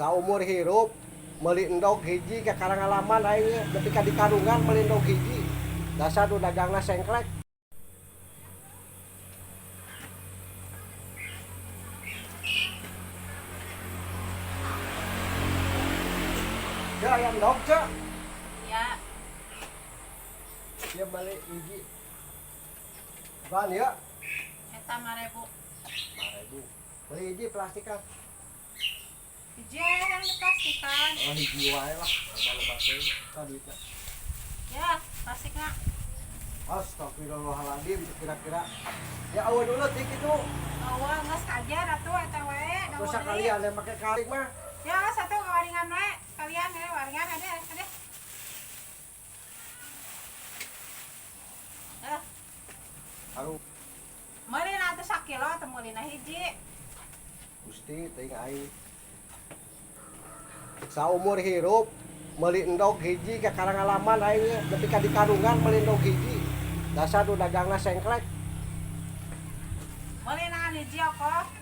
Saumur hirup meuli endog hiji ka karangalaman aing nepi ka di karungan meuli endog hiji. Dasar nu dagangna sengklek. Ya ayam dog cek. Iya, Dia balik hiji. Ban ya. eta 5.000. 5.000. Beli hiji plastik kan. Hiji yang diplastikan. Oh hiji wae lah. Loba-loba teh ka duitna. Ya, plastikna. Astagfirullahaladzim kira-kira. Ya aweun dulu tik itu. Eueuh geus kajar atuh eta we. Terus sekalian yang pakai kalik mah. Ya, satu waringan we. Kalian we waringan ade. Ya, Aduh, meulina atuh sakilo atuh meulina hiji. Gusti teuing aing. Saumur hirup meuli endog hiji ka karangalaman aing nepi ka di karungan meuli endog hiji. Dasar nu dagangna sengklek. Meulina hiji oko.